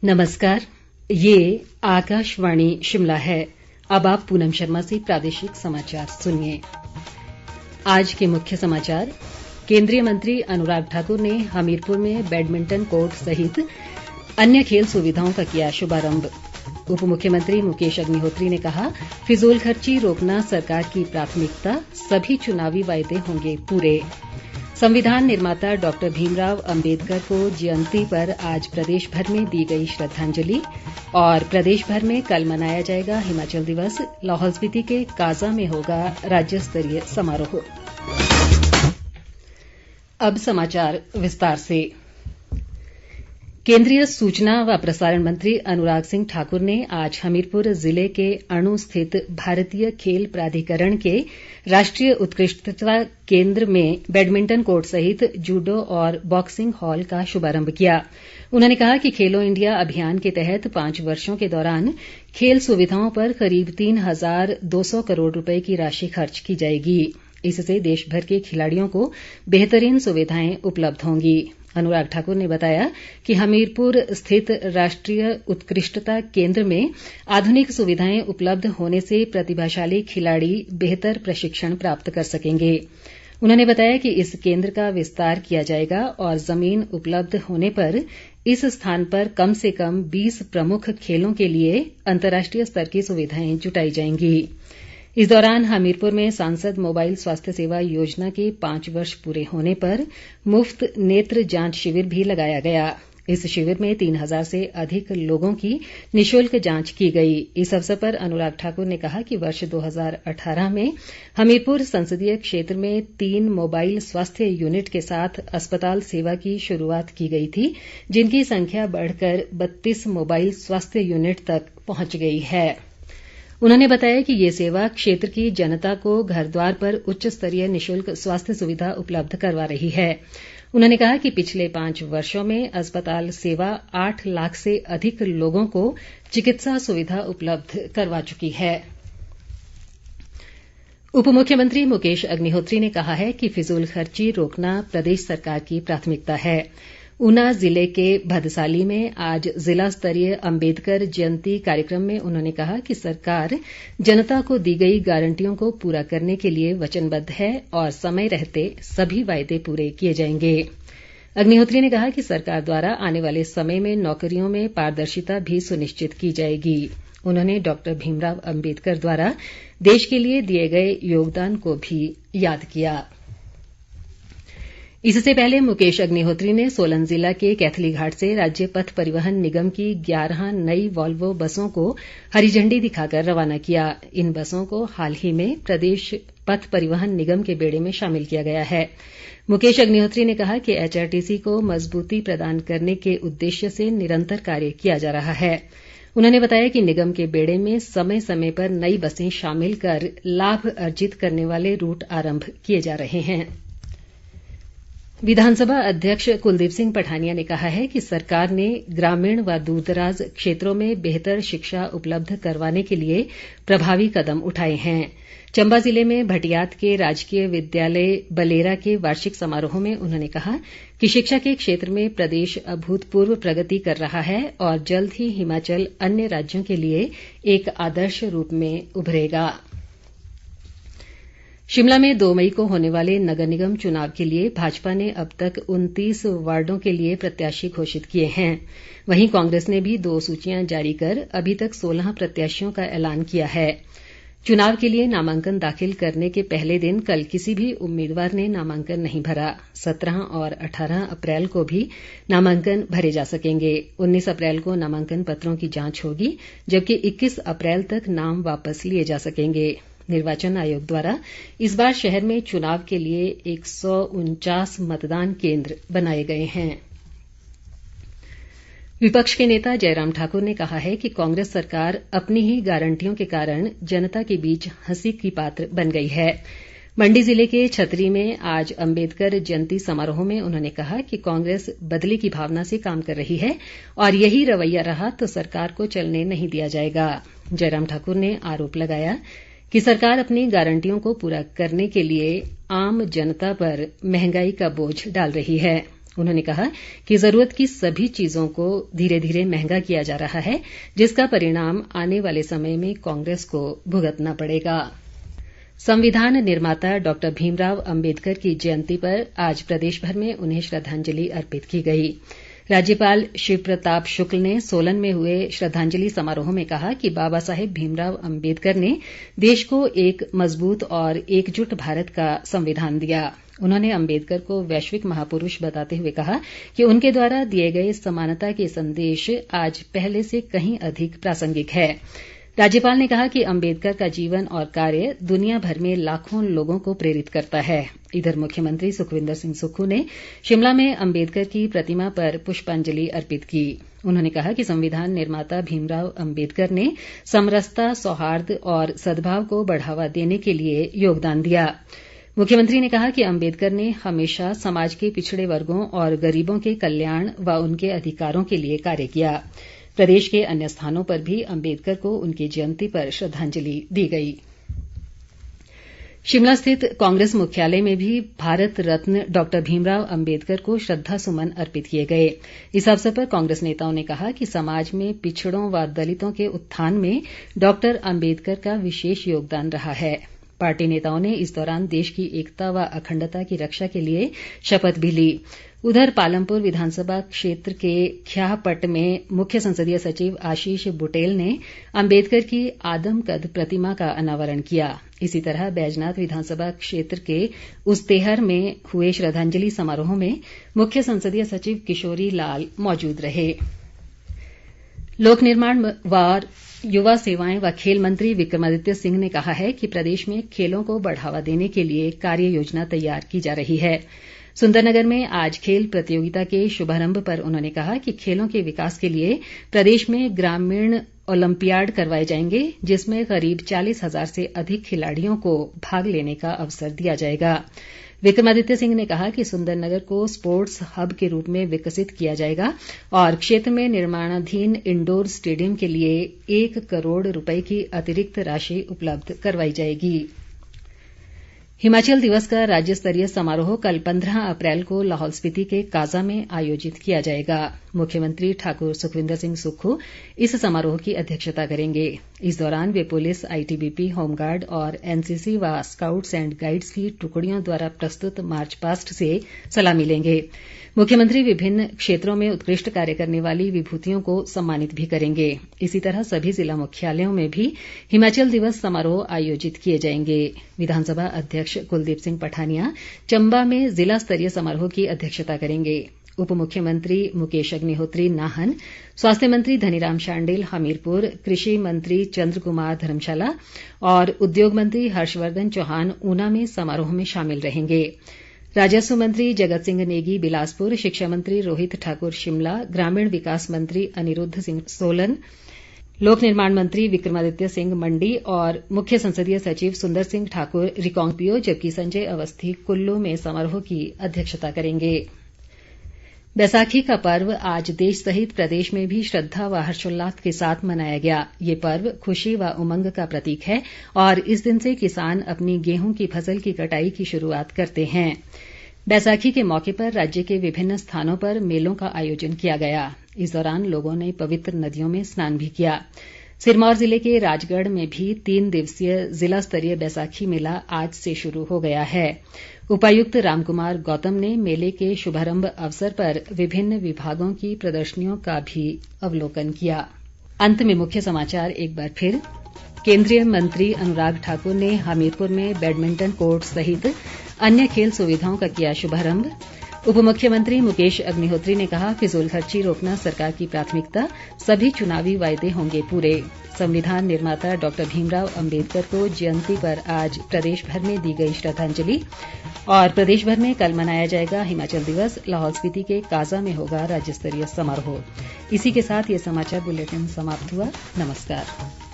नमस्कार, ये आकाशवाणी शिमला है। अब आप पूनम शर्मा से प्रादेशिक समाचार सुनिए। आज के मुख्य समाचार। केंद्रीय मंत्री अनुराग ठाकुर ने हमीरपुर में बैडमिंटन कोर्ट सहित अन्य खेल सुविधाओं का किया शुभारंभ। उप मुख्यमंत्री मुकेश अग्निहोत्री ने कहा, फिजूलखर्ची रोकना सरकार की प्राथमिकता, सभी चुनावी वायदे होंगे पूरे। संविधान निर्माता डॉक्टर भीमराव अंबेडकर को जयंती पर आज प्रदेश भर में दी गई श्रद्धांजलि। और प्रदेश भर में कल मनाया जाएगा हिमाचल दिवस। लाहौल स्पीति के काजा में होगा राज्य स्तरीय समारोह। अब समाचार विस्तार से। केंद्रीय सूचना व प्रसारण मंत्री अनुराग सिंह ठाकुर ने आज हमीरपुर जिले के अणु स्थित भारतीय खेल प्राधिकरण के राष्ट्रीय उत्कृष्टता केंद्र में बैडमिंटन कोर्ट सहित जूडो और बॉक्सिंग हॉल का शुभारंभ किया। उन्होंने कहा कि खेलो इंडिया अभियान के तहत 5 वर्षों के दौरान खेल सुविधाओं पर करीब 3,200 करोड़ रुपए की राशि खर्च की जाएगी। इससे देशभर के खिलाड़ियों को बेहतरीन सुविधाएं उपलब्ध होंगी। अनुराग ठाकुर ने बताया कि हमीरपुर स्थित राष्ट्रीय उत्कृष्टता केंद्र में आधुनिक सुविधाएं उपलब्ध होने से प्रतिभाशाली खिलाड़ी बेहतर प्रशिक्षण प्राप्त कर सकेंगे। उन्होंने बताया कि इस केंद्र का विस्तार किया जाएगा और जमीन उपलब्ध होने पर इस स्थान पर कम से कम 20 प्रमुख खेलों के लिए अंतर्राष्ट्रीय स्तर की सुविधाएं जुटाई जाएंगी। इस दौरान हमीरपुर में सांसद मोबाइल स्वास्थ्य सेवा योजना के 5 वर्ष पूरे होने पर मुफ्त नेत्र जांच शिविर भी लगाया गया। इस शिविर में 3,000 से अधिक लोगों की निःशुल्क जांच की गई। इस अवसर पर अनुराग ठाकुर ने कहा कि वर्ष 2018 में हमीरपुर संसदीय क्षेत्र में 3 मोबाइल स्वास्थ्य यूनिट के साथ अस्पताल सेवा की शुरुआत की गई थी, जिनकी संख्या बढ़कर 32 मोबाइल स्वास्थ्य यूनिट तक पहुंच गई है। उन्होंने बताया कि ये सेवा क्षेत्र की जनता को घर द्वार पर उच्च स्तरीय निःशुल्क स्वास्थ्य सुविधा उपलब्ध करवा रही है। उन्होंने कहा कि पिछले 5 वर्षों में अस्पताल सेवा 8 लाख से अधिक लोगों को चिकित्सा सुविधा उपलब्ध करवा चुकी है। उप मुख्यमंत्री मुकेश अग्निहोत्री ने कहा है कि फिजूलखर्ची रोकना प्रदेश सरकार की प्राथमिकता है। ऊना जिले के भदसाली में आज जिला स्तरीय अंबेडकर जयंती कार्यक्रम में उन्होंने कहा कि सरकार जनता को दी गई गारंटियों को पूरा करने के लिए वचनबद्ध है और समय रहते सभी वायदे पूरे किए जाएंगे। अग्निहोत्री ने कहा कि सरकार द्वारा आने वाले समय में नौकरियों में पारदर्शिता भी सुनिश्चित की जाएगी। उन्होंने डॉक्टर भीमराव अंबेडकर द्वारा देश के लिए दिए गए योगदान को भी याद किया। इससे पहले मुकेश अग्निहोत्री ने सोलन जिला के कैथलीघाट से राज्य पथ परिवहन निगम की 11 नई वॉल्वो बसों को हरी झंडी दिखाकर रवाना किया। इन बसों को हाल ही में प्रदेश पथ परिवहन निगम के बेड़े में शामिल किया गया है। मुकेश अग्निहोत्री ने कहा कि एचआरटीसी को मजबूती प्रदान करने के उद्देश्य से निरंतर कार्य किया जा रहा है। उन्होंने बताया कि निगम के बेड़े में समय समय पर नई बसें शामिल कर लाभ अर्जित करने वाले रूट आरंभ किए जा रहे हैं। विधानसभा अध्यक्ष कुलदीप सिंह पठानिया ने कहा है कि सरकार ने ग्रामीण व दूरदराज क्षेत्रों में बेहतर शिक्षा उपलब्ध करवाने के लिए प्रभावी कदम उठाए हैं। चंबा जिले में भटियात के राजकीय विद्यालय बलेरा के वार्षिक समारोह में उन्होंने कहा कि शिक्षा के क्षेत्र में प्रदेश अभूतपूर्व प्रगति कर रहा है और जल्द ही हिमाचल अन्य राज्यों के लिए एक आदर्श रूप में उभरेगा। शिमला में 2 मई को होने वाले नगर निगम चुनाव के लिए भाजपा ने अब तक 29 वार्डों के लिए प्रत्याशी घोषित किए हैं। वहीं कांग्रेस ने भी 2 सूचियां जारी कर अभी तक 16 प्रत्याशियों का ऐलान किया है। चुनाव के लिए नामांकन दाखिल करने के पहले दिन कल किसी भी उम्मीदवार ने नामांकन नहीं भरा। 17 और 18 अप्रैल को भी नामांकन भरे जा सकेंगे। 19 अप्रैल को नामांकन पत्रों की जांच होगी, जबकि 21 अप्रैल तक नाम वापस लिए जा सकेंगे। निर्वाचन आयोग द्वारा इस बार शहर में चुनाव के लिए 149 मतदान केंद्र बनाए गए हैं। विपक्ष के नेता जयराम ठाकुर ने कहा है कि कांग्रेस सरकार अपनी ही गारंटियों के कारण जनता के बीच हंसी की पात्र बन गई है। मंडी जिले के छतरी में आज अंबेडकर जयंती समारोह में उन्होंने कहा कि कांग्रेस बदले की भावना से काम कर रही है और यही रवैया रहा तो सरकार को चलने नहीं दिया जाएगा। जयराम ठाकुर ने आरोप लगाया कि सरकार अपनी गारंटियों को पूरा करने के लिए आम जनता पर महंगाई का बोझ डाल रही है। उन्होंने कहा कि जरूरत की सभी चीजों को धीरे धीरे महंगा किया जा रहा है, जिसका परिणाम आने वाले समय में कांग्रेस को भुगतना पड़ेगा। संविधान निर्माता डॉक्टर भीमराव अम्बेदकर की जयंती पर आज प्रदेश भर में उन्हें श्रद्धांजलि अर्पित की गई। राज्यपाल शिव प्रताप शुक्ल ने सोलन में हुए श्रद्धांजलि समारोह में कहा कि बाबा साहेब भीमराव अम्बेदकर ने देश को एक मजबूत और एकजुट भारत का संविधान दिया। उन्होंने अम्बेदकर को वैश्विक महापुरुष बताते हुए कहा कि उनके द्वारा दिए गए समानता के संदेश आज पहले से कहीं अधिक प्रासंगिक है। राज्यपाल ने कहा कि अम्बेदकर का जीवन और कार्य दुनिया भर में लाखों लोगों को प्रेरित करता है। इधर मुख्यमंत्री सुखविंदर सिंह सुक्खू ने शिमला में अम्बेदकर की प्रतिमा पर पुष्पांजलि अर्पित की। उन्होंने कहा कि संविधान निर्माता भीमराव अम्बेदकर ने समरसता, सौहार्द और सद्भाव को बढ़ावा देने के लिए योगदान दिया। मुख्यमंत्री ने कहा कि अम्बेदकर ने हमेशा समाज के पिछड़े वर्गों और गरीबों के कल्याण व उनके अधिकारों के लिए कार्य किया। प्रदेश के अन्य स्थानों पर भी अम्बेदकर को उनकी जयंती पर श्रद्धांजलि दी गई। शिमला स्थित कांग्रेस मुख्यालय में भी भारत रत्न डॉक्टर भीमराव अम्बेदकर को श्रद्धासुमन अर्पित किए गए। इस अवसर पर कांग्रेस नेताओं ने कहा कि समाज में पिछड़ों व दलितों के उत्थान में डॉक्टर अम्बेदकर का विशेष योगदान रहा है। पार्टी नेताओं ने इस दौरान देश की एकता व अखंडता की रक्षा के लिए शपथ भी ली। उधर पालमपुर विधानसभा क्षेत्र के ख्याहपट में मुख्य संसदीय सचिव आशीष बुटेल ने अम्बेदकर की आदमकद प्रतिमा का अनावरण किया। इसी तरह बैजनाथ विधानसभा क्षेत्र के उस्तेहर में हुए श्रद्धांजलि समारोह में मुख्य संसदीय सचिव किशोरी लाल मौजूद रहे। लोक निर्माण व युवा सेवाएं व खेल मंत्री विक्रमादित्य सिंह ने कहा है कि प्रदेश में खेलों को बढ़ावा देने के लिए कार्य योजना तैयार की जा रही है। सुंदरनगर में आज खेल प्रतियोगिता के शुभारंभ पर उन्होंने कहा कि खेलों के विकास के लिए प्रदेश में ग्रामीण ओलंपियाड करवाए जाएंगे, जिसमें करीब 40,000 से अधिक खिलाड़ियों को भाग लेने का अवसर दिया जाएगा। विक्रमादित्य सिंह ने कहा कि सुंदरनगर को स्पोर्ट्स हब के रूप में विकसित किया जाएगा और क्षेत्र में निर्माणाधीन इंडोर स्टेडियम के लिए 1 करोड़ रुपए की अतिरिक्त राशि उपलब्ध करवाई जाएगी। हिमाचल दिवस का राज्य स्तरीय समारोह कल 15 अप्रैल को लाहौल स्पीति के काजा में आयोजित किया जाएगा। मुख्यमंत्री ठाकुर सुखविंदर सिंह सुक्खू इस समारोह की अध्यक्षता करेंगे। इस दौरान वे पुलिस, आईटीबीपी, होमगार्ड और एनसीसी व स्काउट्स एंड गाइड्स की टुकड़ियों द्वारा प्रस्तुत मार्च पास्ट से सलामी लेंगे। मुख्यमंत्री विभिन्न क्षेत्रों में उत्कृष्ट कार्य करने वाली विभूतियों को सम्मानित भी करेंगे। इसी तरह सभी जिला मुख्यालयों में भी हिमाचल दिवस समारोह आयोजित किए जाएंगे। विधानसभा अध्यक्ष कुलदीप सिंह पठानिया चंबा में जिला स्तरीय समारोह की अध्यक्षता करेंगे। उप मुख्यमंत्री मुकेश अग्निहोत्री नाहन, स्वास्थ्य मंत्री धनीराम शांडिल हमीरपुर, कृषि मंत्री चंद्र कुमार धर्मशाला और उद्योग मंत्री हर्षवर्धन चौहान ऊना में समारोह में शामिल रहेंगे। राजस्व मंत्री जगत सिंह नेगी बिलासपुर, शिक्षा मंत्री रोहित ठाकुर शिमला, ग्रामीण विकास मंत्री अनिरुद्ध सिंह सोलन, लोक निर्माण मंत्री विक्रमादित्य सिंह मंडी और मुख्य संसदीय सचिव सुंदर सिंह ठाकुर रिकांगपिओ, जबकि संजय अवस्थी कुल्लू में समारोह की अध्यक्षता करेंगे। बैसाखी का पर्व आज देश सहित प्रदेश में भी श्रद्धा व हर्षोल्लास के साथ मनाया गया। ये पर्व खुशी व उमंग का प्रतीक है और इस दिन से किसान अपनी गेहूं की फसल की कटाई की शुरुआत करते हैं। बैसाखी के मौके पर राज्य के विभिन्न स्थानों पर मेलों का आयोजन किया गया। इस दौरान लोगों ने पवित्र नदियों में स्नान भी किया। सिरमौर जिले के राजगढ़ में भी 3 दिवसीय जिला स्तरीय बैसाखी मेला आज से शुरू हो गया है। उपायुक्त रामकुमार गौतम ने मेले के शुभारंभ अवसर पर विभिन्न विभागों की प्रदर्शनियों का भी अवलोकन किया। अंत में मुख्य समाचार एक बार फिर। केंद्रीय मंत्री अनुराग ठाकुर ने हमीरपुर में बैडमिंटन कोर्ट सहित अन्य खेल सुविधाओं का किया शुभारंभ। उप मुख्यमंत्री मुकेश अग्निहोत्री ने कहा फिजूलखर्ची रोकना सरकार की प्राथमिकता, सभी चुनावी वायदे होंगे पूरे। संविधान निर्माता डॉक्टर भीमराव अम्बेदकर को जयंती पर आज प्रदेश भर में दी गई श्रद्धांजलि। और प्रदेश भर में कल मनाया जाएगा हिमाचल दिवस, लाहौल स्पीति के काजा में होगा राज्य स्तरीय समारोह। इसी के साथ ये समाचार बुलेटिन समाप्त हुआ। नमस्कार।